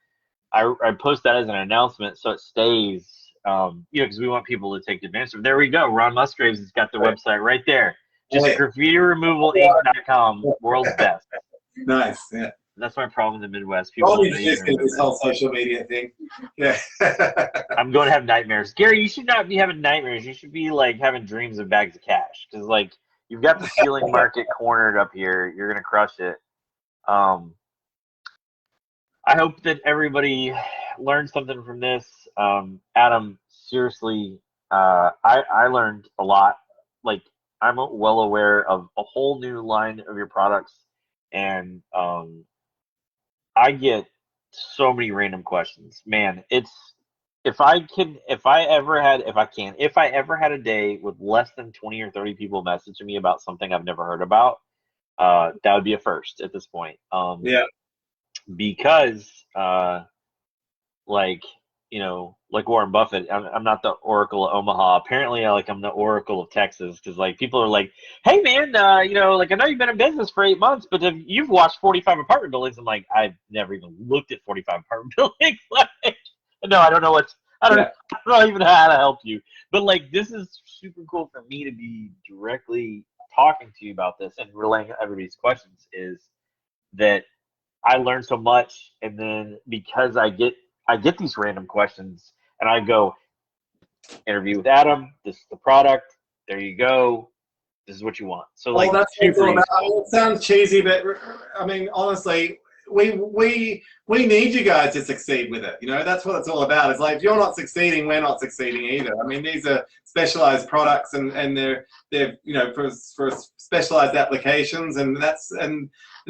I post that as an announcement, so it stays. You know, because we want people to take advantage of it. There we go. Ron Musgraves has got the website right there. Just graffitiremovalinc.com, world's best. Nice, yeah. That's my problem in the Midwest. People I'll be just this whole social media thing. Yeah. I'm going to have nightmares. Gary, you should not be having nightmares. You should be like having dreams of bags of cash. Because like you've got the ceiling market cornered up here. You're gonna crush it. I hope that everybody learned something from this. Adam, seriously, I learned a lot. Like I'm well aware of a whole new line of your products, and I get so many random questions. Man, it's if I ever had a day with less than 20 or 30 people messaging me about something I've never heard about, that would be a first at this point. Yeah. Because like, you know, like Warren Buffett, I'm not the Oracle of Omaha. Apparently, I'm the Oracle of Texas, because like people are like, "Hey man, you know, like I know you've been in business for 8 months, but you've watched 45 apartment buildings." I'm like, I've never even looked at 45 apartment buildings. Like, no, I don't know I don't know even how to help you. But like, this is super cool for me to be directly talking to you about this and relaying everybody's questions. Is that I learned so much, and then because I get these random questions, and I go, interview with Adam, this is the product, there you go, this is what you want. So like, that's super easy. I mean, it sounds cheesy, but I mean, honestly, we need you guys to succeed with it. You know, that's what it's all about. It's like, if you're not succeeding, we're not succeeding either. I mean, these are specialized products, and they're you know, for specialized applications, and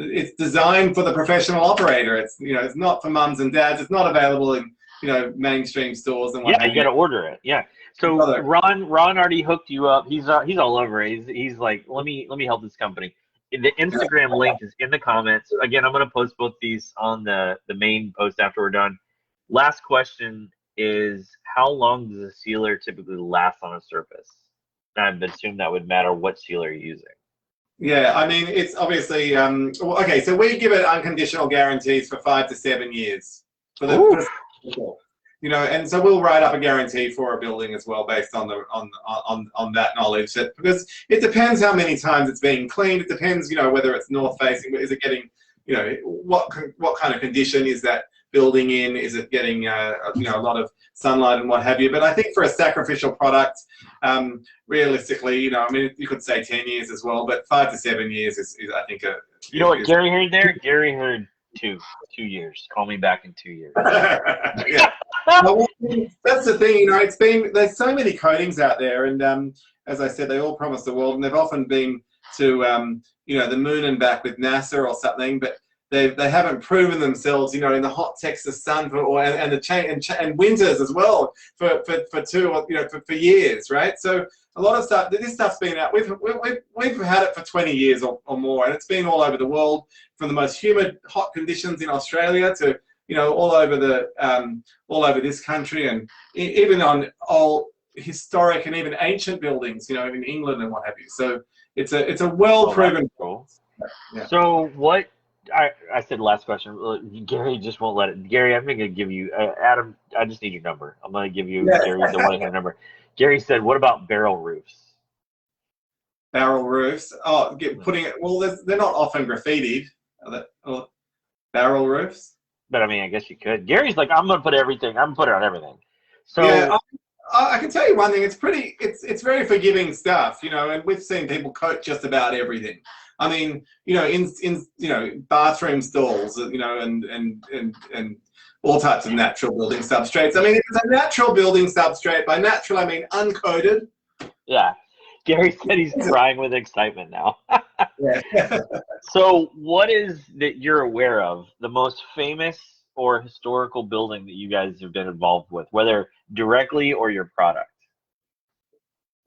it's designed for the professional operator. It's, you know, it's not for mums and dads. It's not available in, you know, mainstream stores and whatnot. Yeah, you got to order it. Yeah. So Ron already hooked you up. He's all over it. He's like, let me help this company. The Instagram link is in the comments. Again, I'm going to post both these on the main post after we're done. Last question is, how long does a sealer typically last on a surface? I would assume that would matter what sealer you're using. Yeah, I mean, it's obviously okay. So we give it unconditional guarantees for 5 to 7 years for the you know, and so we'll write up a guarantee for a building as well based on that knowledge. Because it depends how many times it's being cleaned. It depends, you know, whether it's north facing. Is it getting, you know, what kind of condition is that building in? Is it getting you know, a lot of sunlight and what have you? But I think for a sacrificial product, realistically, you know, I mean, you could say 10 years as well, but 5 to 7 years is I think you know what Gary heard there? Gary heard 2 years. Call me back in 2 years. Yeah. Well, that's the thing, you know, there's so many coatings out there, and as I said, they all promise the world, and they've often been to you know, the moon and back with NASA or something, but they haven't proven themselves, you know, in the hot Texas sun and winters as well for 2 or, you know, for years, right? So a lot of stuff, this stuff's been out. We've had it for 20 years or more, and it's been all over the world, from the most humid, hot conditions in Australia to, you know, all over this country, and even on old historic and even ancient buildings, you know, in England and what have you. So it's a well proven. Cool. Yeah. So what? I said last question. Gary just won't let it. Gary, I'm going to give you Adam. I just need your number. I'm going to give you Gary the 1-800 number. Gary said, "What about barrel roofs?" Barrel roofs. Oh, putting it. Well, they're not often graffitied. Barrel roofs. But I mean, I guess you could. Gary's like, I'm going to put everything. I'm going to put it on everything. So yeah, I can tell you one thing. It's very forgiving stuff, you know, and we've seen people coat just about everything. I mean, you know, in bathroom stalls, you know, and all types of natural building substrates. I mean, if it's a natural building substrate, by natural I mean uncoated. Yeah. Gary said he's crying with excitement now. Yeah. So what is that you're aware of the most famous or historical building that you guys have been involved with, whether directly or your product?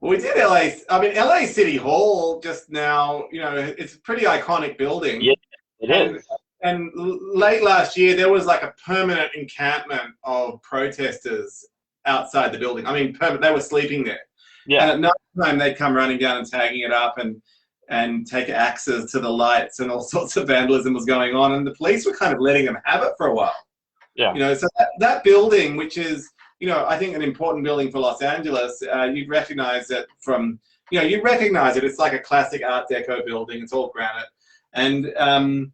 Well, we did LA. I mean, LA City Hall just now. You know, it's a pretty iconic building. Yeah, it is. And late last year, there was like a permanent encampment of protesters outside the building. I mean, they were sleeping there. Yeah. And at night time, they'd come running down and tagging it up and take axes to the lights, and all sorts of vandalism was going on. And the police were kind of letting them have it for a while. Yeah. You know, so that building, which is, you know, I think an important building for Los Angeles, you'd recognize it from, you know, you recognize it. It's like a classic Art Deco building. It's all granite. And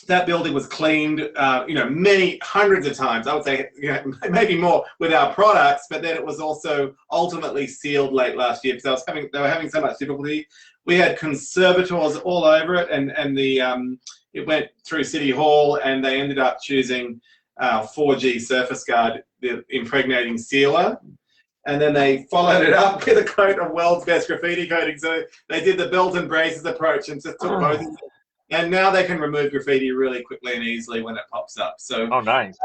that building was cleaned, you know, many hundreds of times. I would say, you know, maybe more with our products, but then it was also ultimately sealed late last year because they were having so much difficulty. We had conservators all over it, and it went through City Hall, and they ended up choosing 4G surface guard, the Impregnating Sealer. And then they followed it up with a coat of World's Best Graffiti Coating. So they did the belt and braces approach and just took both of them. And now they can remove graffiti really quickly and easily when it pops up. So, oh, nice.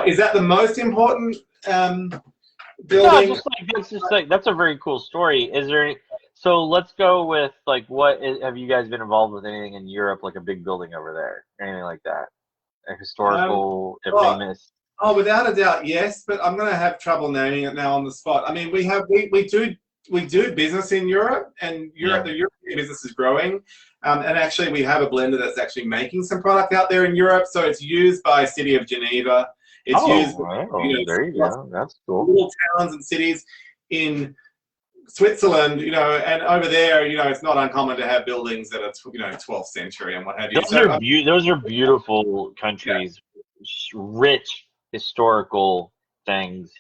Is that the most important building? No, just like that's a very cool story. Is there any? So let's go with like have you guys been involved with anything in Europe, like a big building over there, anything like that, a historical, famous? Oh, without a doubt, yes. But I'm going to have trouble naming it now on the spot. I mean, we do business in Europe, and the European business is growing. And actually, we have a blender that's actually making some product out there in Europe. So it's used by City of Geneva. It's used by, there you go. That's cool. Little towns and cities in Switzerland, you know, and over there, you know, it's not uncommon to have buildings that are, you know, 12th century and what have you. Those are beautiful countries, rich historical things.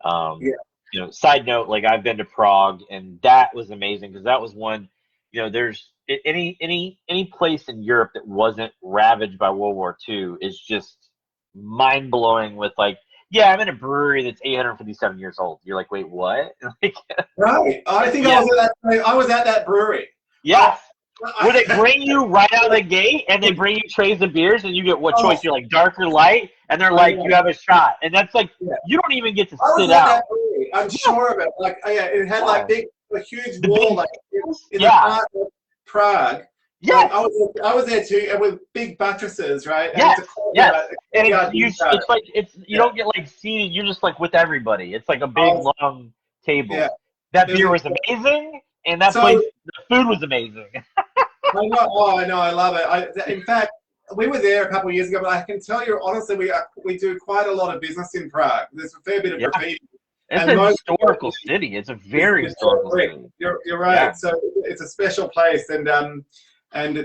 You know, side note, like I've been to Prague, and that was amazing because that was one. You know, there's any place in Europe that wasn't ravaged by World War II is just mind blowing. With like, yeah, I'm in a brewery that's 857 years old. You're like, wait, what? Right. I think I was at that brewery. Yes. Would it bring you right out of the gate, and they bring you trays of beers, and you get what choice? You're like dark or light, and they're like, you have a shot, and that's like you don't even get to sit out. That brewery. I'm sure of it. Like, it had like a huge wall, like in the heart of Prague. Yeah, like, I was there too, and with big buttresses, right? Yes, and it's like you don't get like seated. You're just like with everybody. It's like a big long table. Yeah. That beer was amazing, and that place, the food was amazing. I know, I love it. In fact, we were there a couple of years ago, but I can tell you honestly, we do quite a lot of business in Prague. There's a fair bit of graffiti. It's a historical city. It's a very historical city. You're right. Yeah. So it's a special place, and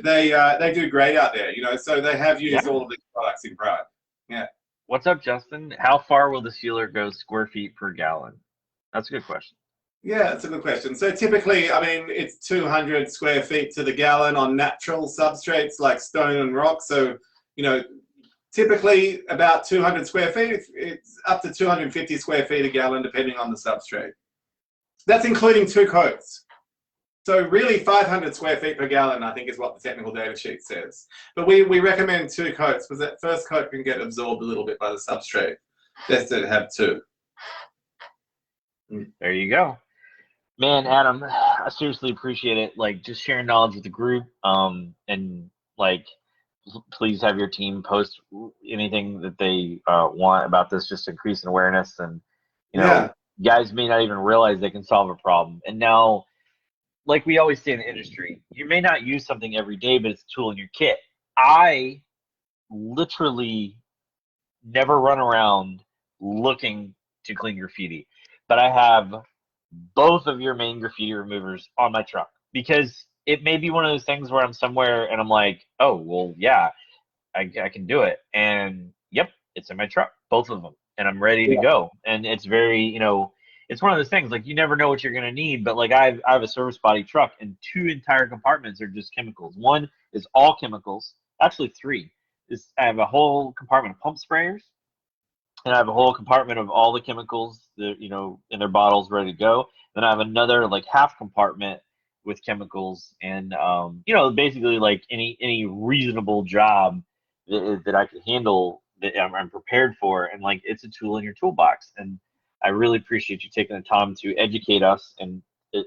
they do great out there. You know, so they have used all of these products in Prague. Yeah. What's up, Justin? How far will the sealer go square feet per gallon? That's a good question. Yeah, that's a good question. So typically, I mean, it's 200 square feet to the gallon on natural substrates like stone and rock. So, you know, typically about 200 square feet. It's up to 250 square feet a gallon, depending on the substrate. That's including 2 coats. So really 500 square feet per gallon, I think, is what the technical data sheet says. But we recommend 2 coats because that first coat can get absorbed a little bit by the substrate. Best to have 2. There you go. Man, Adam, I seriously appreciate it. Like, just sharing knowledge with the group, and like, please have your team post anything that they want about this, just to increase in awareness. And you know, guys may not even realize they can solve a problem. And now, like we always say in the industry, you may not use something every day, but it's a tool in your kit. I literally never run around looking to clean graffiti, but I have both of your main graffiti removers on my truck, because it may be one of those things where I'm somewhere and I'm like, oh, well, yeah, I can do it. And yep, it's in my truck, both of them, and I'm ready to go. And it's very, you know, it's one of those things, like, you never know what you're going to need, but like I have a service body truck and 2 entire compartments are just chemicals. One is all chemicals, actually 3. I have a whole compartment of pump sprayers, and I have a whole compartment of all the chemicals that, you know, in their bottles ready to go. Then I have another like half compartment with chemicals and, you know, basically like any reasonable job that I could handle that I'm prepared for. And like, it's a tool in your toolbox. And I really appreciate you taking the time to educate us, and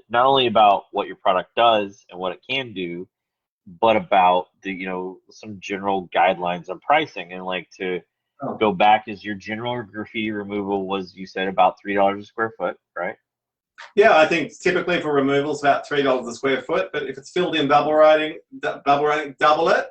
not only about what your product does and what it can do, but about the, you know, some general guidelines on pricing. And like, to go back, is your general graffiti removal was, you said, about $3 a square foot, right? Yeah, I think typically for removals about $3 a square foot, but if it's filled in double writing, double it.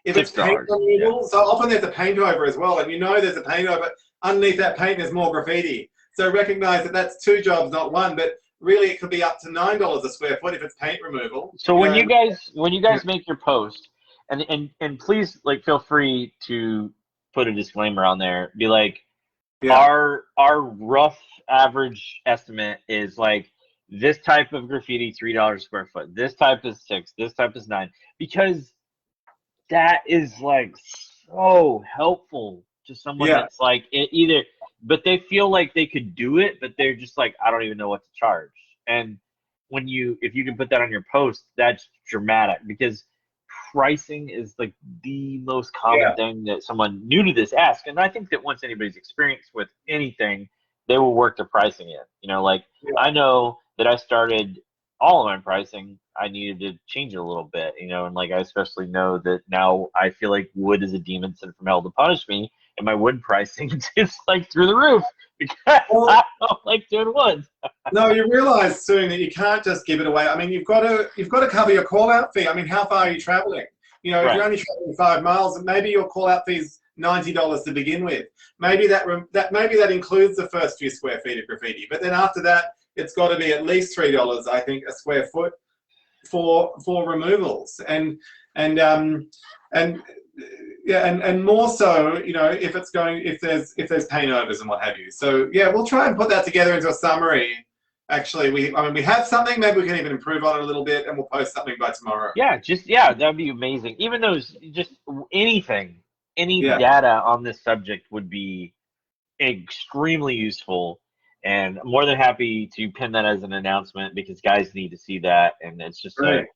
If it's paint removal, so often there's a paint over as well, and you know there's a paint over. Underneath that paint, there's more graffiti. So recognize that that's 2 jobs, not 1, but really it could be up to $9 a square foot if it's paint removal. So when you guys make your post, and please, like, feel free to put a disclaimer on there. Be like, our rough average estimate is like this type of graffiti $3 a square foot. This type is 6. This type is 9. Because that is like so helpful to someone that's like either, but they feel like they could do it, but they're just like, I don't even know what to charge. And if you can put that on your post, that's dramatic, because pricing is like the most common thing that someone new to this asks. And I think that once anybody's experienced with anything, they will work their pricing in. You know, like I know that I started all of my pricing, I needed to change it a little bit, you know, and like I especially know that now I feel like wood is a demon sent from hell to punish me, and my wood pricing is like through the roof because I don't like doing wood. No, you realize soon that you can't just give it away. I mean, you've got to cover your call out fee. I mean, how far are you traveling? You know, if you're only traveling 5 miles, maybe your call out fee is $90 to begin with. Maybe that includes the first few square feet of graffiti, but then after that, it's got to be at least $3, I think, a square foot for removals, and more so, you know, if there's paint overs and what have you. So yeah, we'll try and put that together into a summary. Actually, we have something. Maybe we can even improve on it a little bit, and we'll post something by tomorrow. Yeah, that'd be amazing. Even those, just anything, any data on this subject would be extremely useful. And I'm more than happy to pin that as an announcement, because guys need to see that. And it's just you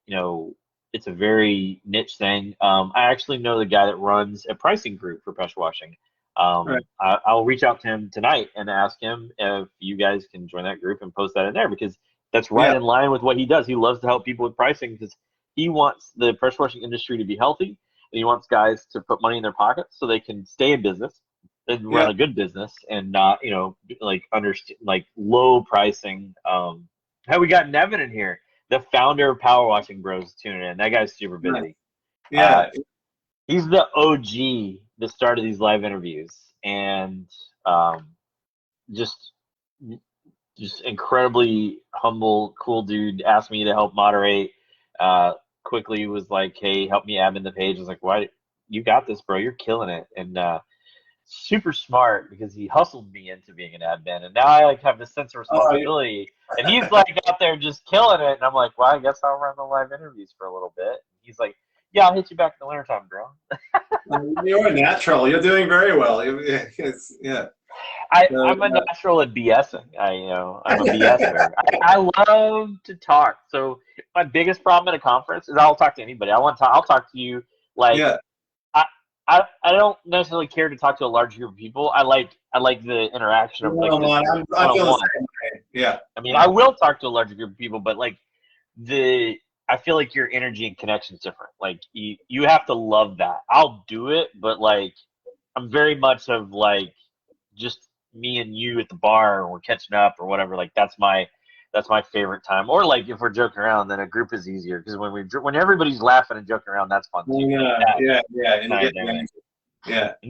know, it's a very niche thing. I actually know the guy that runs a pricing group for pressure washing. I'll reach out to him tonight and ask him if you guys can join that group and post that in there, because that's right in line with what he does. He loves to help people with pricing, because he wants the pressure washing industry to be healthy, and he wants guys to put money in their pockets so they can stay in business and run a good business, and not, you know, like low pricing. We got Nevin in here, the founder of Power Washing Bros, tuning in. That guy's super busy. He's the OG that started these live interviews, and just incredibly humble, cool dude. Asked me to help moderate. Quickly was like, hey, help me admin the page. I was like, why? You got this, bro. You're killing it. And super smart, because he hustled me into being an admin, and now I like have this sense of responsibility. And he's like out there just killing it, and I'm like, well, I guess I'll run the live interviews for a little bit. He's like, yeah, I'll hit you back in the wintertime, bro. You're a natural. You're doing very well. I'm a natural at BSing. I'm a BSer. I love to talk. So my biggest problem at a conference is I'll talk to anybody. I'll talk to you. Like, I don't necessarily care to talk to a large group of people. I like the interaction of like I feel the same way. Yeah. I mean, I will talk to a larger group of people, but like I feel like your energy and connection is different. Like you have to love that. I'll do it, but like I'm very much of like just me and you at the bar, and we're catching up or whatever. Like that's my favorite time. Or like if we're joking around, then a group is easier, because when everybody's laughing and joking around, that's fun too. Yeah. And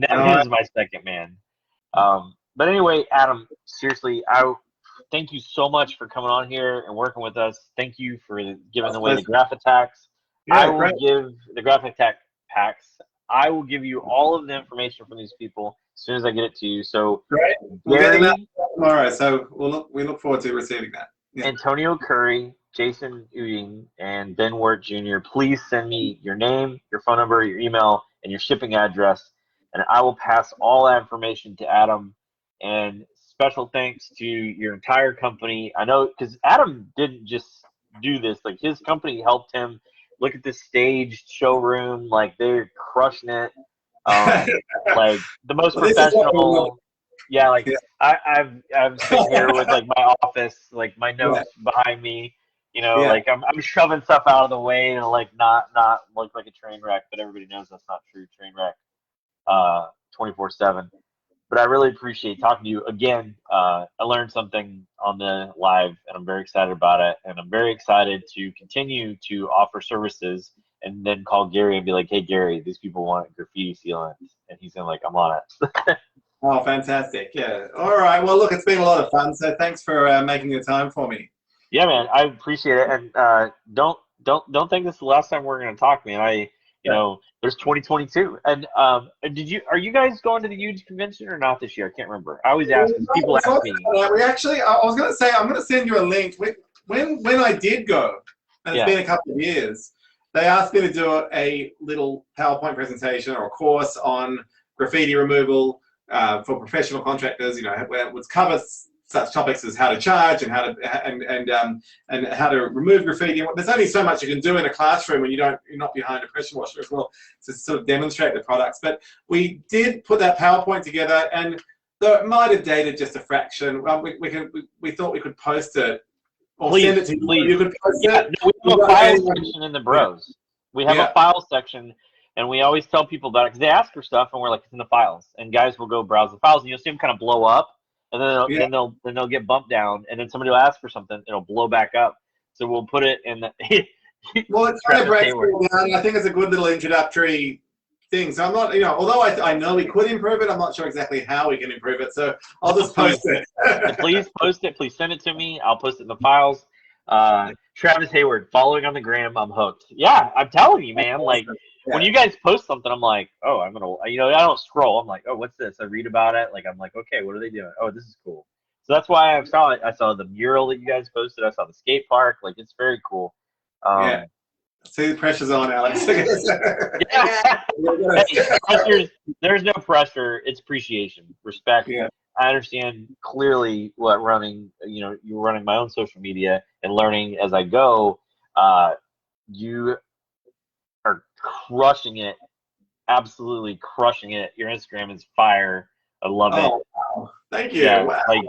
that is my second man. But anyway, Adam, seriously, I thank you so much for coming on here and working with us. Thank you for giving away the graph attacks. I will give the graph attack packs. I will give you all of the information from these people as soon as I get it to you. So, Gary, tomorrow, so we look forward to receiving that. Yeah. Antonio Curry, Jason Uding, and Ben Wirt Jr., please send me your name, your phone number, your email, and your shipping address, and I will pass all that information to Adam. And special thanks to your entire company. I know, because Adam didn't just do this. Like, his company helped him. Look at this staged showroom. Like, they're crushing it. Like, the most professional. Yeah, like, I'm sitting here with, like, my office, like, my notes behind me. You know, like, I'm shoving stuff out of the way to, like, not look like a train wreck, but everybody knows that's not true. Train wreck 24/7. But I really appreciate talking to you again. I learned something on the live, and I'm very excited about it. And I'm very excited to continue to offer services and then call Gary and be like, hey, Gary, these people want graffiti sealant. And he's going to like, I'm on it. Oh, fantastic. Yeah. All right. Well, look, it's been a lot of fun. So thanks for making the time for me. Yeah, man. I appreciate it. And don't think this is the last time we're going to talk, man. You know, there's 2022, and are you guys going to the huge convention or not this year? I can't remember. I always ask, people ask me. We actually, I was going to say, I'm going to send you a link. When I did go, and it's been a couple of years, they asked me to do a little PowerPoint presentation or a course on graffiti removal for professional contractors. You know, where it would cover such topics as how to charge and how to and how to remove graffiti. There's only so much you can do in a classroom when you're not behind a pressure washer as well to sort of demonstrate the products. But we did put that PowerPoint together, and though it might have dated just a fraction, we thought we could post it or send it to you. You could post it. No, we have a file section in the Bros. We have a file section. And we always tell people about it because they ask for stuff, and we're like, it's in the files. And guys will go browse the files, and you'll see them kind of blow up. And then they'll get bumped down, and then somebody will ask for something, it'll blow back up. So we'll put it in the. Well, it kind of breaks it down. I think it's a good little introductory thing. So I'm not, you know, although I know we could improve it, I'm not sure exactly how we can improve it. So I'll just post it. Please post it. Please send it to me. I'll post it in the files. Travis Hayward, following on the gram, I'm hooked. Yeah, I'm telling you, man. Like. When you guys post something, I'm like, oh, I'm gonna, you know, I don't scroll. I'm like, oh, what's this? I read about it. Like, I'm like, okay, what are they doing? Oh, this is cool. So that's why I saw it. I saw the mural that you guys posted. I saw the skate park. Like, it's very cool. Yeah. See, the pressure's on, Alex. There's no pressure. It's appreciation, respect. Yeah. I understand clearly what running. You know, you're running my own social media and learning as I go. You are crushing it, absolutely crushing it. Your Instagram is fire. I love it. Wow. Thank you. Yeah, wow. like,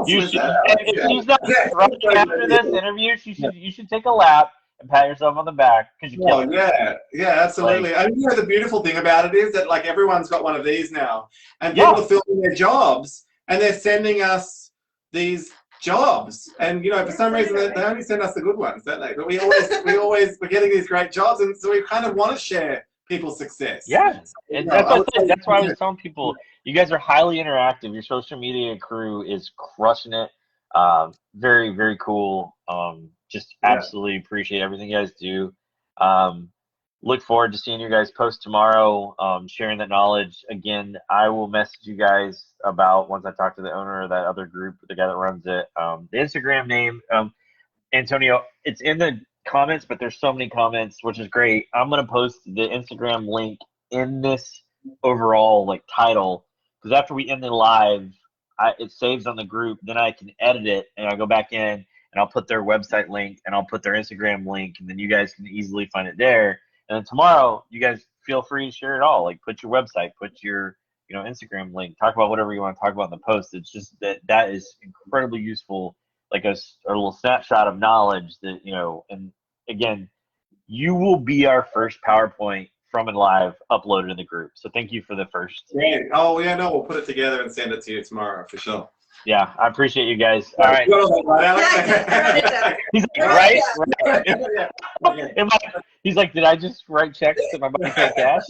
you should, if she's not running after this interview, you should take a lap and pat yourself on the back because you killed it. Yeah, absolutely. And you know, the beautiful thing about it is that like everyone's got one of these now, and people are filming their jobs, and they're sending us these jobs, and you know, for some reason they only send us the good ones, don't they? But we're getting these great jobs, and so we kind of want to share people's success. Yeah, and that's why I was telling people, you guys are highly interactive. Your social media crew is crushing it. Very, very cool. Just absolutely appreciate everything you guys do. Look forward to seeing you guys post tomorrow, sharing that knowledge. Again, I will message you guys about once I talk to the owner of that other group, the guy that runs it. The Instagram name, Antonio, it's in the comments, but there's so many comments, which is great. I'm going to post the Instagram link in this overall like title, because after we end the live, it saves on the group. Then I can edit it, and I'll go back in, and I'll put their website link, and I'll put their Instagram link, and then you guys can easily find it there. And then tomorrow, you guys feel free to share it all. Like, put your website, put your, you know, Instagram link, talk about whatever you want to talk about in the post. It's just that is incredibly useful, like a little snapshot of knowledge that, you know, and again, you will be our first PowerPoint from and live uploaded in the group. So thank you for the first. Great. Oh, yeah, no, we'll put it together and send it to you tomorrow for sure. Yeah, I appreciate you guys. All right. He's like, right? He's like, did I just write checks to my bank account cash?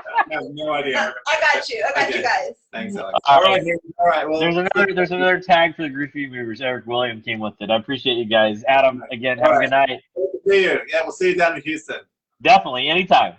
I have no idea. I got you. I got you guys. Thanks, Alex. All right. All right. Well, there's another tag for the Graffiti Removers. Eric William came with it. I appreciate you guys. Adam, again, have a good night. Good to see you. Yeah, we'll see you down in Houston. Definitely, anytime.